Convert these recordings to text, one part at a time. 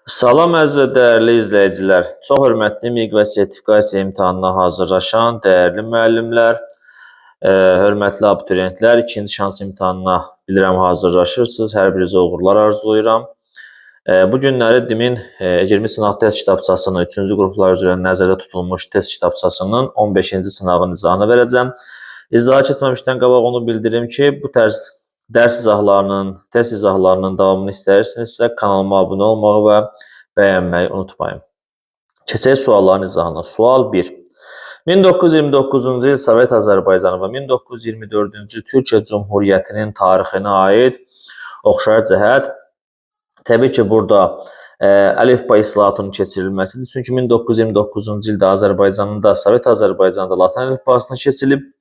Salam əziz və dəyərli izləyicilər. Çox hörmətli MİQ və sertifikasiya imtahanına hazırlaşan dəyərli müəllimlər, hörmətli abituriyentlər, ikinci şans imtahanına bilirəm hazırlaşırsınız. Hər birinizə uğurlar arzulayıram. Bu günləri DİM-in 20 sınaq test kitabçasını, 3-cü qruplar üzrə nəzərdə tutulmuş test kitabçasının 15-ci sınavın izahını verəcəm. İzaha keçməmişdən qabaq onu bildirim ki, bu tərz dərs izahlarının, test izahlarının davamını istəyirsinizsə kanalıma abunə olmağı və bəyənməyi unutmayın. Keçək sualların izahına. Sual 1. 1929-cu il Sovet Azərbaycanı və 1924-cü Türkiyə Cumhuriyyətinin tarixinə aid oxşar cəhət. Təbii ki, burada əlifba islahatının keçirilməsidir. Çünki 1929-cu ildə Azərbaycanında, Sovet Azərbaycanında Latin əlifbasına keçilib.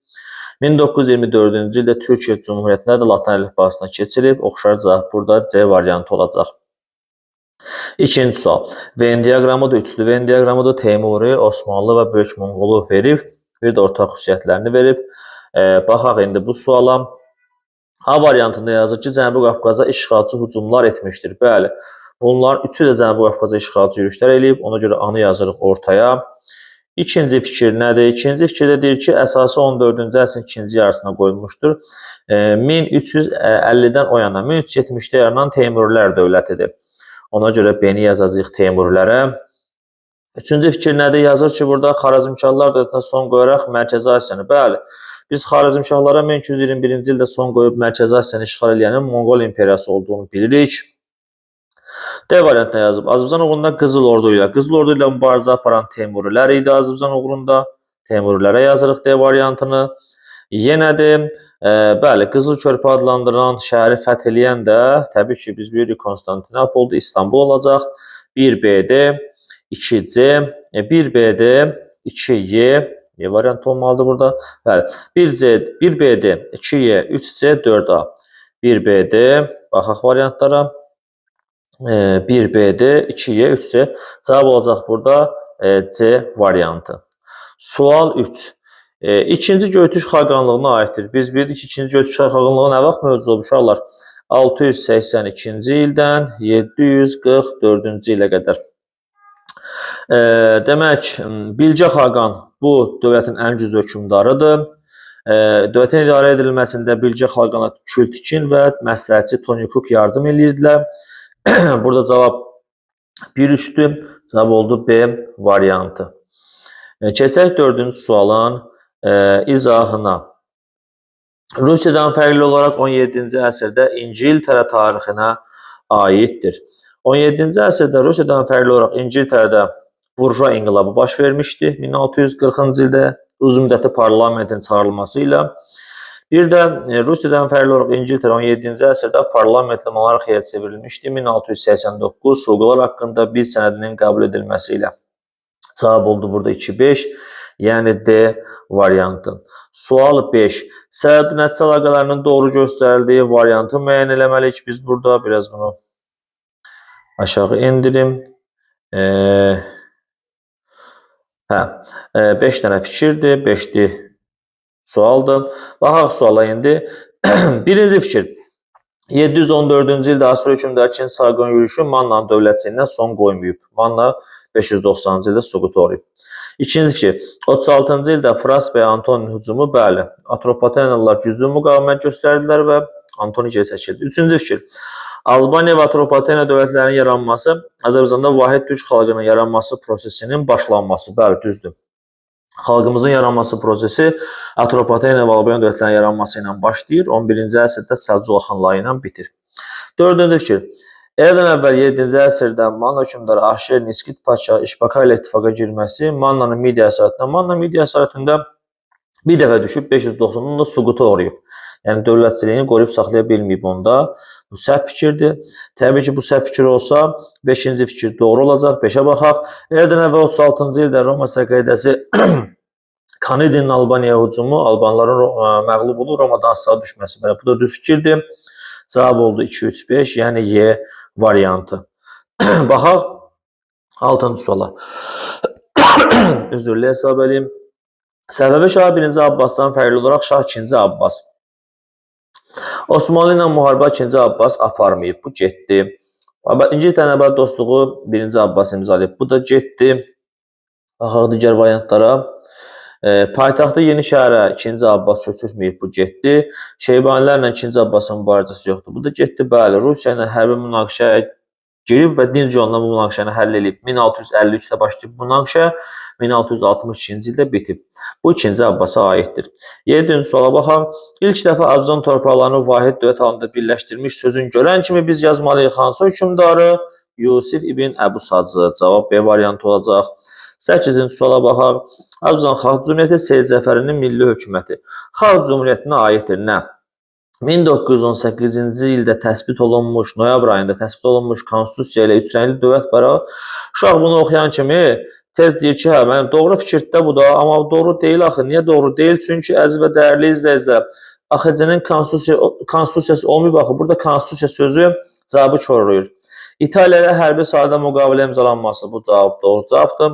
1924-cü ildə Türkiyə Cumhuriyyətində də Latin əlifbasına keçilib. Oxşar cavab burada C variantı olacaq. İkinci sual. Venn diaqramıdır, üçlü Venn diaqramıdır. Teymuri, Osmanlı və Böyük Monqolu verib. Bir də ortaq xüsusiyyətlərini verib. Baxaq indi bu suala. A variantında yazır ki, Cənubi Qafqaza işğalçı hücumlar etmişdir. Bəli, bunların üçü də Cənubi Qafqaza işğalçı yürüşlər eləyib. Ona görə anı yazırıq ortaya. İkinci fikir nədir? İkinci fikirdə deyir ki, əsası 14-cü əsrin ikinci yarısına qoyulmuşdur. 1350-dən o yana, 1370-də yaranan Teymurilər dövlətidir. Ona görə B-ni yazacağıq Teymurilərə. Üçüncü fikir nədir? Yazır ki, burada Xarəzmşahlar dövlətinə son qoyaraq Mərkəzi Asiyanı. Bəli, biz Xarəzmşahlara 1221-ci ildə son qoyub Mərkəzi Asiyanı işğal edənin Monqol imperiyası olduğunu bilirik. D variantına yazıb. Azərbaycan uğrunda Qızıl Ordu ilə mübarizə aparan Teymurilər idi. Azərbaycan uğrunda Teymurilərə yazırıq D variantını. Yenədir, bəli, Qızıl Körpü adlandırılan şəhəri fəth eləyən də təbii ki, biz bilirik Konstantinopoldur, İstanbul olacaq. 1B-D, 2C, 1B-D, 2Y, Y variantı olmalıdır burada. Bəli, 1B-D, 2Y, 3C, 4A. 1B-D, baxaq variantlara. 1B-D, 2Y, 3C. Cavab olacaq burada C variantı. Sual 3. İkinci Göytürk xaqanlığına aiddir. Biz bildik ki, ikinci Göytürk xaqanlığı nə vaxt mövcud olub uşaqlar? 682-ci ildən 744-cü ilə qədər. Demək, Bilgə xaqan bu dövlətin ən güclü hökmdarıdır. Dövlətin idarə edilməsində Bilgə xaqana Kültikin və məsləhətçi Tonyukuk yardım edirdilər. Burada cavab 1-3-dür. Cavab oldu B variantı. Keçək 4-cü sualın izahına. Rusiyadan fərqli olaraq 17-ci əsrdə İngiltərə tarixinə aiddir. 17-ci əsrdə Rusiyadan fərqli olaraq İngiltərədə burjua inqilabı baş vermişdi. 1640-cı ildə uzun müddətli parlamentin çağırılması ilə. Bir də Rusiyadan fərqli olaraq İngiltərə 17-ci əsrdə parlamentli monarxiyaya çevrilmişdi. 1689 hüquqlar haqqında bir sənədinin qəbul edilməsi ilə. Cavab oldu burada 2-5, yəni D variantı. Sual 5. Səbəb-nəticə əlaqələrinin doğru göstərildiyi variantı müəyyən eləməliyik. Biz burada biraz bunu aşağı indirim. 5 dənə fikirdir, 5'li sualdır. Baxaq suala indi. Birinci fikir. 714-cü ildə Asur hökmdarı II Sargon yürüşü Manna dövlətçiliyindən son qoymayıb. Manna 590-cı ildə süqut olub. İkinci fikir. 36-cı ildə Fras və Antonin hücumu, bəli, Atropatenalılar güclü müqavimət göstərdilər və Antoni geri çəkildi. Üçüncü fikir. Albaniya və Atropatena dövlətlərinin yaranması, Azərbaycanda vahid türk xalqının yaranması prosesinin başlanması, bəli, düzdür. Xalqımızın yaranması prosesi Atropatena və Albaniya dövlətlərinin yaranması ilə başlayır. 11-ci əsrdə Səlcuq axınları ilə bitir. Dördüncü fikir. Eradan əvvəl 7-ci əsrdə Manna hökmdarı Ahşer Niskit Paşa İşbaka ilə ittifaqa girməsi Mannanın Midiya əsarətində. Manna Midiya əsarətində bir dəfə düşüb 590-da süquta uğrayıb. Yəni dövlətçiliyini qoruyub saxlaya bilməyib onda. Bu səhv fikirdir. Təbii ki, bu səhv fikir olsa 5-ci fikir doğru olacaq. 5-ə baxaq. Eradan əvvəl 36-cı ildə Roma səqaidəsi Kanidinin Albaniyaya hücumu, Albanların məğlub olub Romadan aşağı düşməsi. Bu da düz fikirdir. Cavab oldu 2-3-5, yəni Y variantı. Baxaq 6-cı suala. Üzrlü hesab edeyim. Səfəvi Şah 1-ci Abbasdan fərqli olaraq Şah 2-ci Abbas Osmanlı ilə müharibə 2-ci Abbas aparmayıb. Bu getdi. İngiltərə nəbət dostluğu 1-ci Abbas imzalayıb. Bu da getdi. Baxaq digər variantlara. Paytaxtı Yeni şəhərə 2-ci Abbas köçürməyib, bu getdi. Şeybanilərlə 2-ci Abbasın mübarizəsi yoxdur. Bu da getdi, bəli. Rusiya ilə hərbi münaqişəyə girib və dinc yolla bu münaqişəni həll edib. 1653-də başlayıb münaqişə, 1662-ci ildə bitib. Bu 2-ci Abbasa aiddir. 7-ci suala baxaq. İlk dəfə Azərbaycan torpaqlarını vahid dövlət halında birləşdirmiş sözün görən kimi biz yazmalıyıq. Hansı hökmdarı? Yusif ibn Əbu Sacı. Cavab B variantı olacaq. 8-ci suala baxaq. Azərbaycan Xalq Cümhuriyyəti Seyid Cəfərinin milli hökuməti Xalq Cümhuriyyətinə aiddir. Nə? 1918-ci ildə təsbit olunmuş, noyabr ayında təsbit olunmuş konstitusiya ilə üçrəngli dövlət bayrağı. Uşaq bunu oxuyan kimi tez deyir ki, hə, mənim doğru fikirdə bu da, amma doğru deyil axı. Niyə doğru deyil? Çünki əziz və dəyərli izləyicilər, AXC-nin konstitusiyası olmayıb axı. Burada konstitusiya sözü cavabı korlayır. İtaliya ilə hərbi sahədə müqavilə imzalanması bu cavab doğru cavabdır.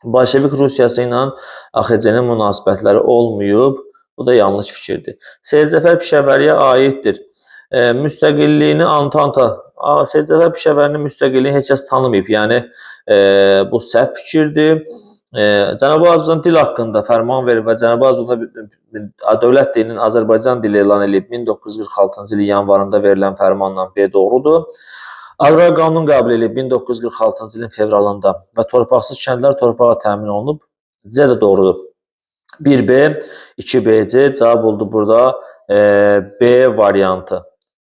Bolşevik Rusiyası ilə AXC-nin münasibətləri olmayıb. Bu da yanlış fikirdir. Seyid Cəfər Pişəvəriyə aiddir. Müstəqilliyini Antanta, Seyid Cəfər Pişəvərinin müstəqilliyini heç kəs tanımayıb. Yəni, bu səhv fikirdir. Cənubi Azərbaycan dil haqqında fərman verir və Cənubi Azərbaycan dövlət dilinin Azərbaycan dili elan edilib 1946-cı ilin yanvarında verilən fərmanla B doğrudur. Azərbaycan qanun qəbul edilib 1946-cı ilin fevralında və torpaqsız kəndlər torpağa təmin olunub. C də doğrudur. 1B, 2BC cavab oldu burada B variantı.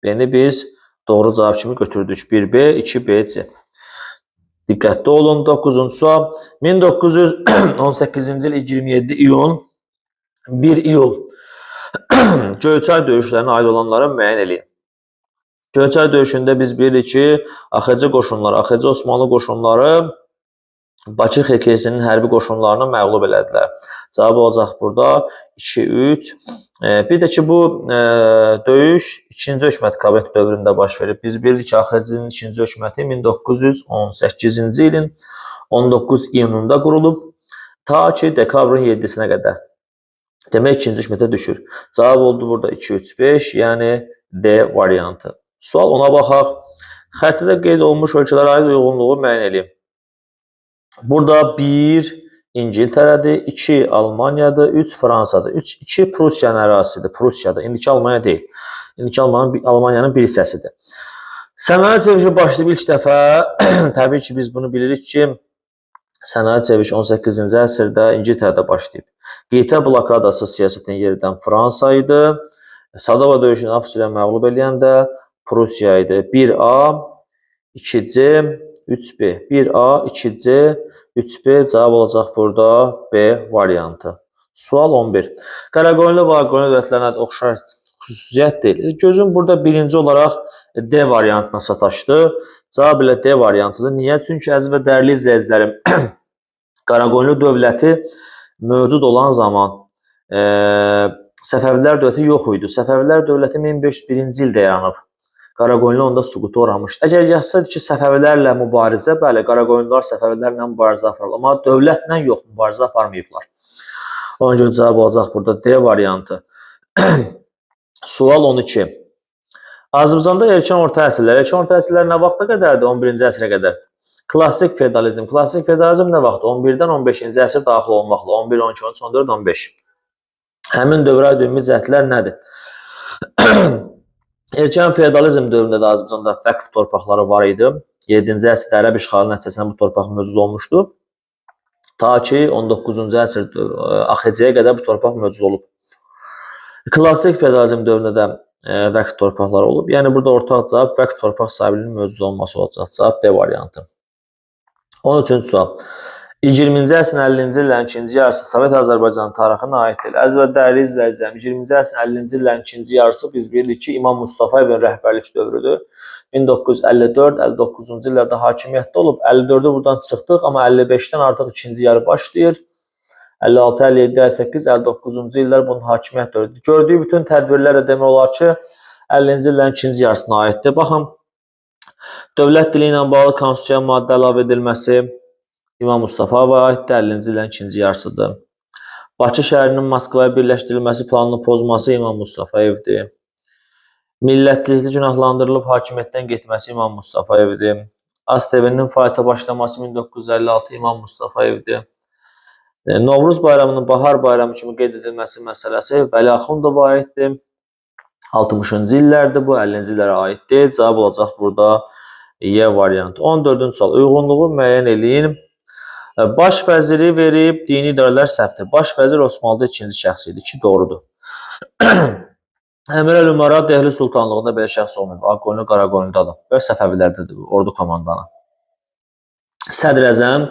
B-ni biz doğru cavab kimi götürdük. 1B, 2BC. Diqqətli olun. 9-cu sual. 1918-ci il 27 iyun 1 iyul Göyçay döyüşlərinə aid olanları müəyyən edin. Göyçay döyüşündə biz bilirik ki, AXC qoşunları, AXC Osmanlı qoşunları Bakı XKS-nin hərbi qoşunlarını məğlub elədilər. Cavab olacaq burada 2-3. Bir də ki, bu döyüş 2-ci hökumət kabineti dövründə baş verib. Biz bilirik ki, AXC-nin 2-ci hökuməti 1918-ci ilin 19 iyununda qurulub, ta ki, dekabrın 7-sinə qədər. Demək, 2-ci hökumətə düşür. Cavab oldu burada 2-3-5, yəni D variantı. Sual ona baxaq. Xəritədə qeyd olunmuş ölkələrə aid uyğunluğu müəyyən edin. Burada 1 İngiltərədir, 2 Almaniyadır, 3 Fransadır, 2 Prusiyanın ərazisidir, Prusiyada. İndiki Almaniya deyil. İndiki Almaniyanın bir hissəsidir. Sənaye çevrilişi başlayıb ilk dəfə, təbii ki, biz bunu bilirik ki, sənaye çevrilişi 18-ci əsrdə İngiltərədə başlayıb. QT blokadası siyasətini yeridən Fransa idi. Sadova döyüşünü Avstriya məğlub eləyəndə Prusiya idi. 1A, 2C, 3B. 1A, 2C, 3B cavab olacaq burada B variantı. Sual 11. Qaraqoyunlu və Ağqoyunlu dövlətlərinə oxşar xüsusiyyət deyil. Gözüm burada birinci olaraq D variantına sataşdı. Cavab ilə D variantıdır. Niyə? Çünki əziz və dəyərli izləyicilərim, Qaraqoyunlu dövləti mövcud olan zaman Səfəvilər dövləti yox idi. Səfəvilər dövləti 1501-ci ildə yaranıb. Qaraqoyunlu onda süquta uğramışdı. Əgər yazsaydı ki, Səfəvilərlə mübarizə, bəli, Qaraqoyunlular Səfəvilərlə mübarizə aparırlar. Amma dövlətlə yox, mübarizə aparmayıblar. Ona görə cavab olacaq burada D variantı. Sual 12. Azərbaycanda erkən orta əsrlər. Erkən orta əsrlər nə vaxta qədərdir? 11-ci əsrə qədər. Klassik feodalizm. Klassik feodalizm nə vaxt? 11-dən 15-ci əsr daxil olmaqla. 11, 12, 13, 14, 15. Həmin dövrə aid ümumi cəhətlər nədir? Erkən feodalizm dövründə də Azərbaycanda vəqf torpaqları var idi. 7-ci əsrdə ərəb işğalı nəticəsində bu torpaq mövcud olmuşdu. Ta ki 19-cu əsr AXC-yə qədər bu torpaq mövcud olub. Klassik feodalizm dövründə də vəqf torpaqları olub. Yəni burada ortaq cavab vəqf torpaq sahibinin mövcud olması olacaq. Cavab D variantı. 13-cü sual. 20-ci əsrin 50-ci illərin ikinci yarısı Sovet Azərbaycan tarixinə aiddir. Əziz və dəyərli izləyicilərim, 20-ci əsrin 50-ci illərin ikinci yarısı biz bilirik ki, İmam Mustafayevin rəhbərlik dövrüdür. 1954-59-cu illərdə hakimiyyətdə olub. 54-ü buradan çıxdıq, amma 55-dən artıq ikinci yarı başlayır. 56, 57, 58, 59-cu illər bunun hakimiyyət dövrüdür. Gördüyü bütün tədbirlər də demək olar ki, 50-ci illərin ikinci yarısına aiddir. Baxın, dövlət dili ilə bağlı konstitusiya maddə əlavə edilməsi İmam Mustafayeva aiddir, 50-ci illərin ikinci yarısıdır. Bakı şəhərinin Moskvaya birləşdirilməsi planını pozması İmam Mustafayevdir. Millətçilikdə günahlandırılıb hakimiyyətdən getməsi İmam Mustafayevdir. ASTV-nin fəaliyyətə başlaması 1956 İmam Mustafayevdir. Novruz bayramının bahar bayramı kimi qeyd edilməsi məsələsi Vəli Axundova aiddir. 60-cı illərdir bu, 50-ci illərə aid deyil. Cavab olacaq burada Y variantı. 14-cü sual. Uyğunluğu müəyyən eləyin. Baş vəziri verib, dini idarələr səhvdir. Baş vəzir Osmanlıda ikinci şəxs idi. 2 doğrudur. Əmir Əl-Ümara Dehli Sultanlığında belə şəxs olmayıb. Ağqoyunlu, Qaraqoyunludadır. Və Səfəvilərdədir ordu komandanı. Sədr-Əzəm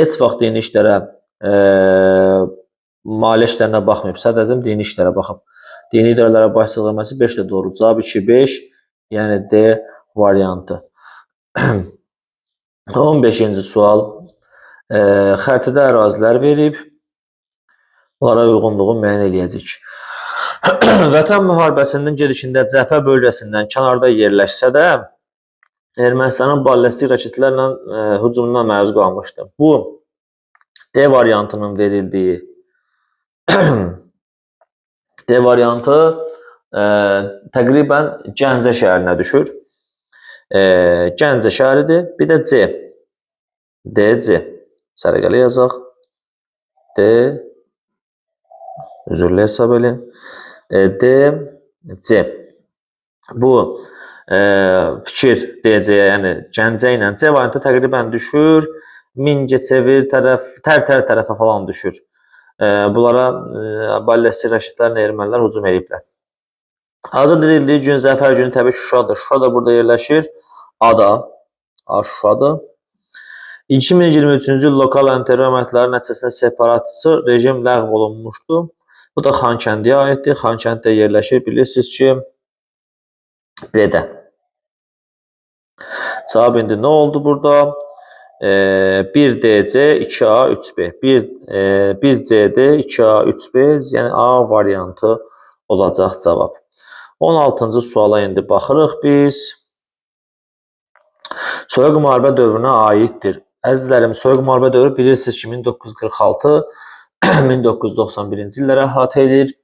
heç vaxt dini işlərə, maliyyə işlərinə baxmayıb. Sədr-Əzəm dini işlərə baxıb. Dini idarələrə başçılıq etməsi 5 də doğru. Cavab 2-5, yəni D variantı. 15-ci sual. Xəritədə ərazilər verib. Onlara uyğunluğu müəyyən eləyəcək. Vətən müharibəsinin gedişində cəbhə bölgəsindən kənarda yerləşsə də, Ermənistanın ballistik raketlərlə hücumundan məruz qalmışdı. Bu, D variantının verildiyi D variantı təqribən Gəncə şəhərinə düşür. Gəncə şəhəridir. Bir də C. D-C. Sərəqəli yazaq. D. Üzürlü hesab edin. D-C. Bu fikir D-C-yə, yəni Gəncə ilə C variantı təqribən düşür. Mingəçevir tərəf, Tərtər tərəfə falan düşür. Bunlara ballistik raketlərlə ermənilər hücum ediblər. Azad edildiyi gün zəfər günü təbii Şuşadır. Şuşa da burada yerləşir. A-da. A Şuşadır. 2023-cü il lokal terror əməliyyatları nəticəsində separatçı rejim ləğv olunmuşdu. Bu da Xankəndiyə aiddir. Xankənddə yerləşir. Bilirsiniz ki, B-də. Cavab indi nə oldu burada? 1DC, 2A, 3B. 1CD, 2A, 3B, yəni A variantı olacaq cavab. 16-cı suala indi baxırıq biz. Soyuq müharibə dövrünə aiddir. Əzizlərim, soyuq müharibə dövrü bilirsiniz ki, 1946-1991-ci illərə əhatə edir.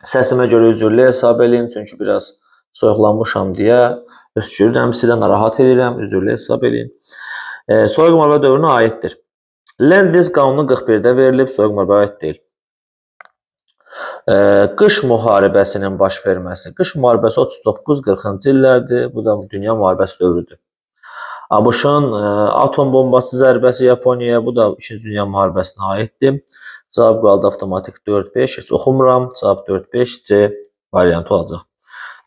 Səsimə görə üzürlü hesab edin, çünki biraz soyuqlanmışam deyə öskürürəm, sizə narahat edirəm, üzürlü hesab edin. Soyuq müharibə dövrünə aiddir. Lend-Liz qanunu 41-də verilib, soyuq müharibə aid deyil. Qış müharibəsinin baş verməsi. Qış müharibəsi 39-40-cı illərdir. Bu da dünya müharibəsi dövrüdür. ABŞ-ın atom bombası zərbəsi Yaponiyaya, bu da 2-ci dünya müharibəsinə aiddir. Cavab qaldı avtomatik 4-5, heç oxumuram. Cavab 4-5, C variantı olacaq.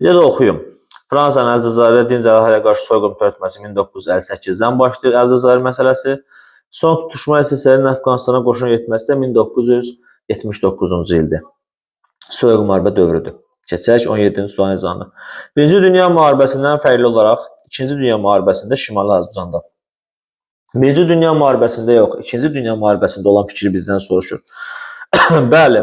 Bir də oxuyum. Fransanın Əlcəzairdə dinc əhaliyə qarşı soyqırım törətməsi 1958-dən başlayır. Əlcəzair məsələsi. Son tutuşma SSR-nin Əfqanistana qoşun etməsi də 1979-cu ildir. Soyuq müharibə dövrüdür. Keçək 17-ci sual izahını. Birinci Dünya müharibəsindən fərqli olaraq, İkinci Dünya müharibəsində Şimali Azərbaycanda. Birinci Dünya müharibəsində yox, İkinci Dünya müharibəsində olan fikri bizdən soruşur. Bəli,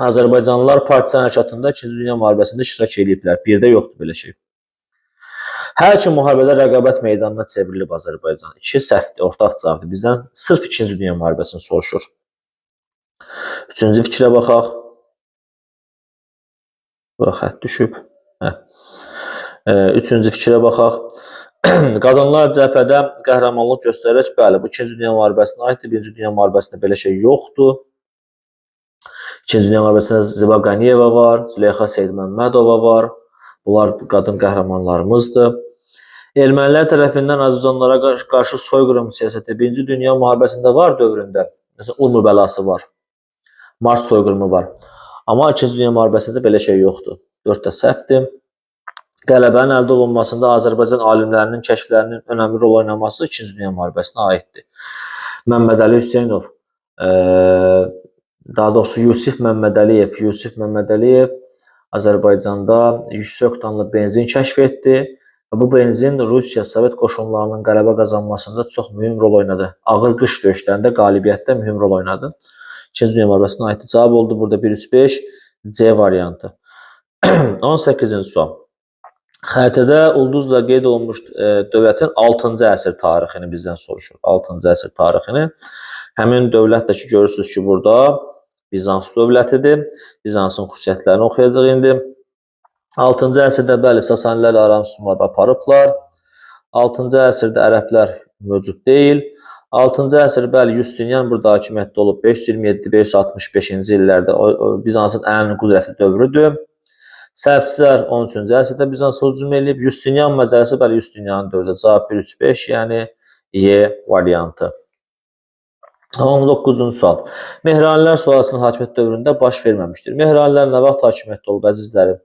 Azərbaycanlılar partisan hərəkatında İkinci Dünya müharibəsində iştirak ediblər. Birdə yoxdur belə şey. Hər iki müharibədə rəqabət meydanına çevrilib Azərbaycan. 2 səhvdir, ortaq cavabdır. Bizdən sırf İkinci Dünya müharibəsini soruşur. Üçüncü fikrə baxaq. Bura xət düşüb. Üçüncü fikrə baxaq. Qadınlar cəbhədə qəhrəmanlıq göstərərək, bəli, bu 2-ci Dünya müharibəsinə aiddir. 1-ci Dünya müharibəsində belə şey yoxdur. 2-ci Dünya müharibəsində Ziba Qaniyeva var, Züleyxa Seyidməmmədova var. Bunlar qadın qəhrəmanlarımızdır. Ermənilər tərəfindən Azərbaycanlılara qarşı soyqırım siyasəti 1-ci Dünya müharibəsində var dövründə. Məsələn, Urmu bəlası var. Mart soyqırımı var. Amma 2-ci Dünya müharibəsində belə şey yoxdur. 4 də səhvdir. Qələbənin əldə olunmasında Azərbaycan alimlərinin kəşflərinin önəmli rol oynaması 2-ci Dünya müharibəsinə aiddir. Məmmədəli Hüseynov, daha doğrusu Yusif Məmmədəliyev Azərbaycanda yüksək oktanlı benzin kəşf etdi. Bu benzin Rusiya Sovet qoşunlarının qələbə qazanmasında çox mühüm rol oynadı. Ağır qış döyüşlərində qalibiyyətdə mühüm rol oynadı. 2-ci Dünya müharibəsinə aiddir. Cavab oldu burada 1-3-5, C variantı. 18-ci sual. Xəritədə ulduzla qeyd olunmuş dövlətin 6-cı əsr tarixini bizdən soruşur. 6-cı əsr tarixini. Həmin dövlət də ki, görürsünüz ki, burada Bizans dövlətidir. Bizansın xüsusiyyətlərini oxuyacaq indi. 6-cı əsrdə bəli Sasanilər aramsız müharibə aparıblar. 6-cı əsrdə ərəblər mövcud deyil. 6-cı əsr bəli Justinian burada hakimiyyətdə olub. 527-565-ci illərdə Bizansın ən qüdrətli dövrüdür. Sərbçilər 13-cü əsrdə Bizansa hücum edib. Justinian məcəlləsi bəli Justinianın dövrüdür. Cavab 1-3-5, yəni Y variantı. 19-cu sual. Mehranilər sülaləsinin hakimiyyət dövründə baş verməmişdir. Mehranilər nə vaxt hakimiyyətdə olub əzizlərim?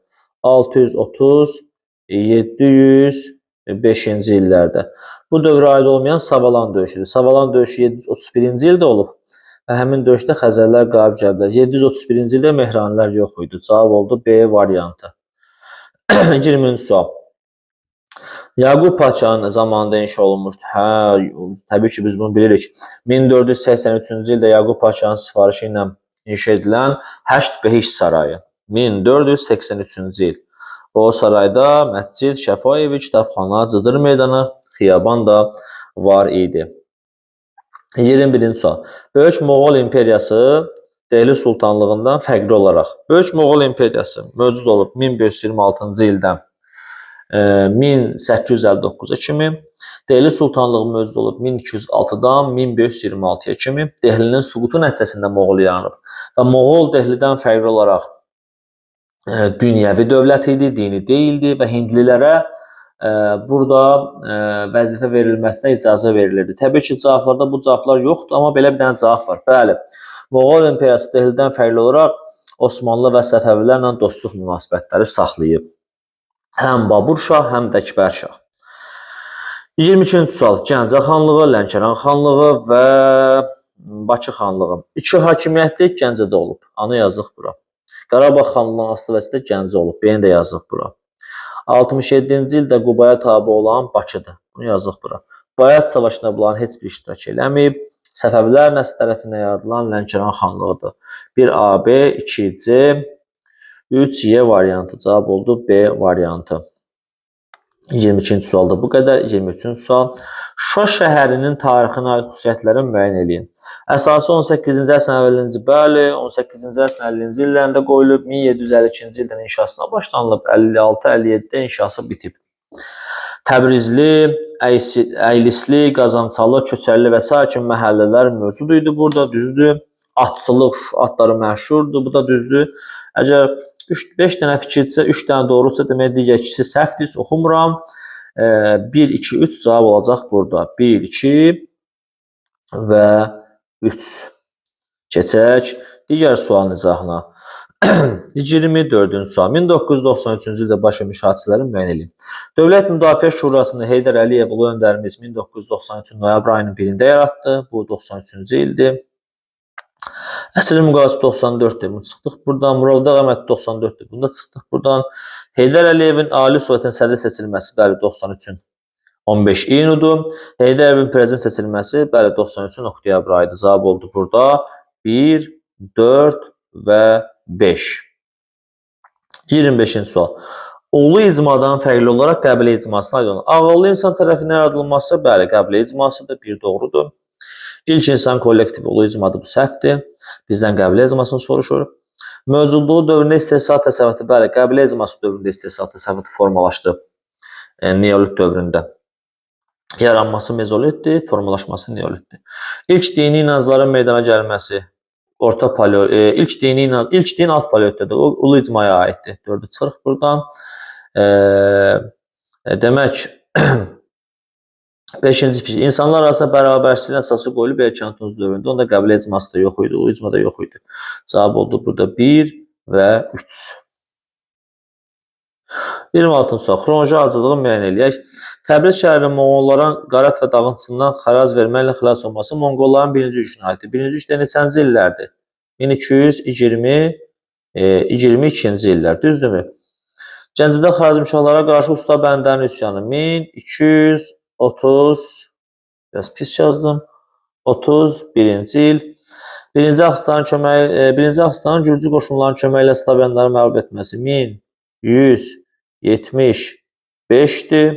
630-705-ci illərdə. Bu dövrə aid olmayan Savalan döyüşüdür. Savalan döyüşü 731-ci ildə olub və həmin döyüşdə Xəzərlər qalib gəliblər. 731-ci ildə Mehranilər yox idi. Cavab oldu B variantı. 20-ci sual. Yaqub Paşanın zamanında inşa olunmuşdur. Təbii ki, biz bunu bilirik. 1483-cü ildə Yaqub Paşanın sifarişi ilə inşa edilən Həşt Behiş Sarayı. 1483-cü il. O sarayda məscid, şəfa evi, kitabxana, cıdır meydanı, xiyaban da var idi. 21-ci sual. Böyük Moğol imperiyası Dehli Sultanlığından fərqli olaraq. Böyük Moğol imperiyası mövcud olub 1526-cı ildən 1859-a kimi. Dehli Sultanlığı mövcud olub 1206-dan 1526-ya kimi. Dehlinin süqutu nəticəsində Moğol yaranıb. Və Moğol Dehlidən fərqli olaraq dünyəvi dövlət idi, dini deyildi və hindlilərə burada vəzifə verilməsinə icazə verilirdi. Təbii ki, cavablarda bu cavablar yoxdur, amma belə bir dənə cavab var. Bəli, Moğol imperiyası Dehlidən fərqli olaraq Osmanlı və Səfəvilərlə dostluq münasibətləri saxlayıb. Həm Babur Şah, həm də Əkbər Şah. 22-ci sual. Gəncə xanlığı, Lənkəran xanlığı və Bakı xanlığı. İki hakimiyyətlik Gəncədə olub. Anı yazıq bura. Qarabağ xanlığının aslı vəsində Gəncə olub. Beni də yazıq bura. 67-ci ildə Qubaya tabi olan Bakıdır. Bunu yazıq bura. Bayat savaşında bunların heç bir iştirak eləməyib. Səfəvilər nəsli tərəfindən yaradılan Lənkəran xanlığıdır. 1AB, 2C, 3Y variantı. Cavab oldu B variantı. 22-ci sualda bu qədər. 23-cü sual. Şuşa şəhərinin tarixinə aid xüsusiyyətlərini müəyyən edin. Əsası 18-ci əsrin əvvəlinci bəli, 18-ci əsrin 50-ci illərində qoyulub, 1752-ci ildən inşasına başlanılıb, 56-57-də inşası bitib. Təbrizli, Əylisli, Qazançalı, Köçərli və s. kimi məhəllələr mövcud idi burada, düzdür. Atçılıq, atları məşhurdur, bu da düzdür. Əgər 5 dənə fikirdirsə, 3 dənə doğrusa, demək digər ikisi səhvdir, oxumuram. 1, 2, 3 cavab olacaq burada. 1, 2 və 3. Keçək digər sualın izahına. 24-cü sual. 1993-cü ildə baş vermiş hadisələrin müəyyən edin. Dövlət Müdafiə Şurasını Heydər Əliyev ulu öndərimiz 1993-cü noyabr ayının 1-də yaratdı. Bu 93-cü ildir. Əsr müqavisi 94-dür. Bunu çıxdıq buradan. Murovdağ Əhməd 94-dür. Bunda çıxdıq buradan. Heydər Əliyevin Ali Sovetin sədri seçilməsi bəli 93-ün 15 iyunudur. Heydər Əliyevin prezident seçilməsi bəli 93-ün oktyabr ayıdır. Cavab oldu burada 1, 4 və 5. 25-ci sual. Ulu icmadan fərqli olaraq qəbilə icmasına aid olan. Ağıllı insan tərəfindən yaradılması bəli qəbilə icmasıdır. Bir doğrudur. İlk insan kollektivi ulu icmadır. Bu səhvdir. Bizdən qəbilə icmasını soruşur. Mövcudluğu dövründə istehsal təsərrüfatı bəli qəbilə icması dövründə istehsal təsərrüfatı formalaşdı. Neolit dövründə. Yaranması mezolitdir, formalaşması neolitdir. İlk dini inancların meydana gəlməsi orta paleolit, ilk din alt paleolitdə də ulu icmaya aiddir. 4-ü çıxırıq buradan. Demək 5-ci fikir. İnsanlar arasında bərabərsizliyin əsası qoyulub Erkəntunuz dövründə. Onda qəbilə icması da yox idi, ulu icma da yox idi. Cavab oldu burada 1 və 3. 26-cı sual. Xronoloji acılığı müəyyən eləyək. Təbriz şəhərinin Monqolların qarat və dağıntıdan xərac verməklə xilas olması Monqolların birinci yükünə aiddir. Birinci yükdə neçənci illərdir? 1222-ci illər, düzdürmü? Gəncədə xaricimşahlara qarşı Usta Bəndərin üsyanı 1230, biraz pis yazdım, 31-ci il. Birinci Axıstanın Gürcü qoşunlarının köməyi ilə Usta Bəndəri məğlub etməsi 1175-dir.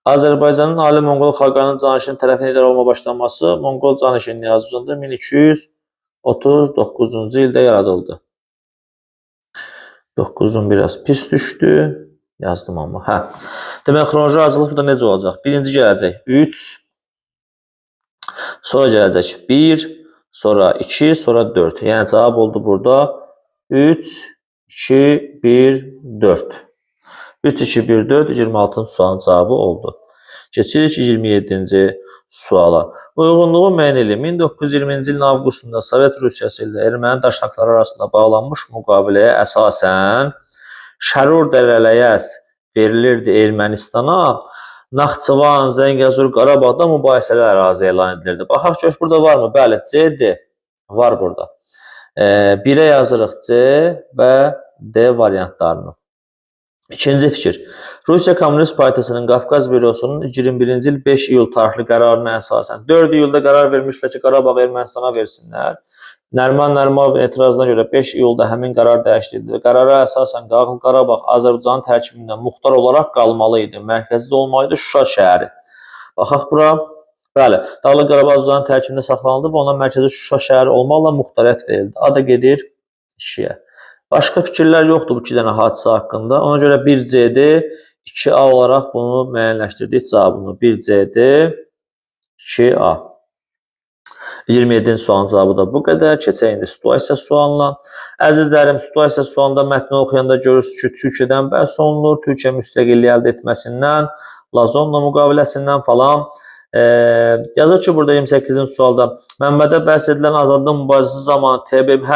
Azərbaycanın Ali Monqol xalqlarının canişin tərəfinə idarə olma başlanması Monqol canişin Niyazıcında 1239-cu ildə yaradıldı. 9-un biraz pis düşdü. Yazdım amma. Hə. Demək, xronoloji ardıcıllıq burada necə olacaq? Birinci gələcək 3, sonra gələcək 1, sonra 2, sonra 4. Yəni cavab oldu burada 3, 2, 1, 4. 3, 2, 1, 4, 26-cı sualın cavabı oldu. Keçirik 27-ci suala. Uyğunluğu müəyyən edin. 1920-ci ilin avqustunda Sovet Rusiyası ilə erməni daşnaqları arasında bağlanmış müqaviləyə əsasən Şərur Dərələyəz verilirdi Ermənistana. Naxçıvan, Zəngəzur, Qarabağda mübahisəli ərazi elan edilirdi. Baxaq gör, burada varmı? Bəli, C-dir. Var burada. 1-ə yazırıq C və D variantlarını. İkinci fikir. Rusiya Komünist Partiyasının Qafqaz Bürosunun 21-ci il 5 iyul tarixli qərarına əsasən 4 iyulda qərar vermişlər ki, Qarabağ Ermənistana versinlər. Nəriman Nərimanovun etirazına görə 5 iyulda həmin qərar dəyişdirildi və qərara əsasən Dağlıq Qarabağ Azərbaycan tərkibində muxtar olaraq qalmalı idi. Mərkəzdə olmalıydı Şuşa şəhəri. Baxaq bura. Bəli, Dağlıq Qarabağ Azərbaycan tərkibində saxlanıldı və ona mərkəzi Şuşa şəhəri olmaqla muxtariyyət verildi. Adı gedir 2-yə. Başqa fikirlər yoxdur bu 2 dənə hadisə haqqında. Ona görə 1C-dir, 2A olaraq bunu müəyyənləşdirdik cavabını. 1C-dir, 2A. 27-ci sualın cavabı da bu qədər. Keçək indi situasiya sualına. Əzizlərim, situasiya sualında mətni oxuyanda görürsünüz ki, Türkiyədən bəhs olunur. Türkiyə müstəqilliyi əldə etməsindən, Lazonla müqaviləsindən falan. Yazır ki, burada 28-ci sualda Məmmədə bəhs edilən azadlıq mübarizəsi zamanı TBMM,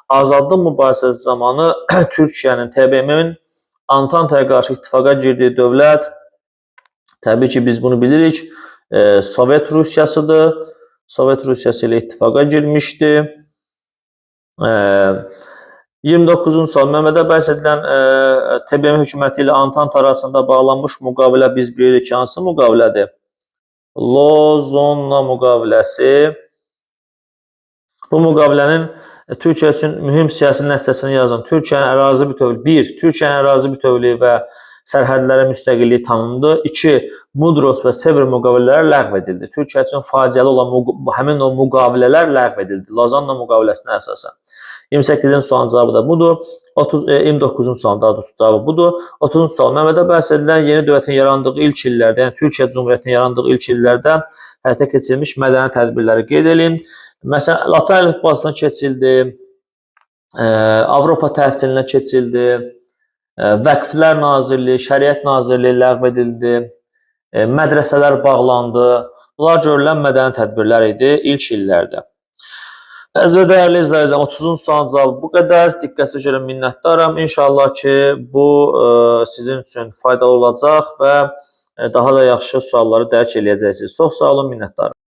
azadlıq mübarizəsi zamanı Türkiyənin, TBMM-in Antantaya qarşı ittifaqa girdiyi dövlət, təbii ki, biz bunu bilirik, Sovet Rusiyasıdır. Sovet Rusiyası ilə ittifaqa girmişdi. 29-cu sual. Məmmədə bəhs edilən TBMM hökuməti ilə Antanta arasında bağlanmış müqavilə biz bilirik ki, hansı müqavilədir? Lozanna müqaviləsi. Bu müqavilənin Türkiyə üçün mühüm siyasi nəticəsini yazın. Türkiyənin ərazi bütövlüyü 1. Türkiyənin ərazi bütövlüyü və sərhədlərə müstəqilliyi tanındı. 2. Mudros və Sevr müqavilələri ləğv edildi. Türkiyə üçün faciəli olan həmin o müqavilələr ləğv edildi. Lozanna müqaviləsinə əsasən. 28-ci sualın cavabı da budur. 29-cu sualın daha doğrusu cavabı budur. 30-cu sual. Məmmədə bəhs edilən yeni dövlətin yarandığı ilk illərdə, yəni Türkiyə Cumhuriyyətinin yarandığı ilk illərdə həyata keçirilmiş mədəni tədbirləri qeyd edin. Məsələn, Latın əlifbasına keçildi, Avropa təhsilinə keçildi, Vəqflər Nazirliyi, Şəriət Nazirliyi ləğv edildi, mədrəsələr bağlandı. Bunlar görülən mədəni tədbirlər idi ilk illərdə. Əziz və dəyərli izləyicilər, 30-cu sualın cavabı bu qədər. Diqqətinizə görə minnətdaram. İnşallah ki, bu sizin üçün faydalı olacaq və daha da yaxşı sualları dərk edəcəksiniz. Çox sağ olun, minnətdaram.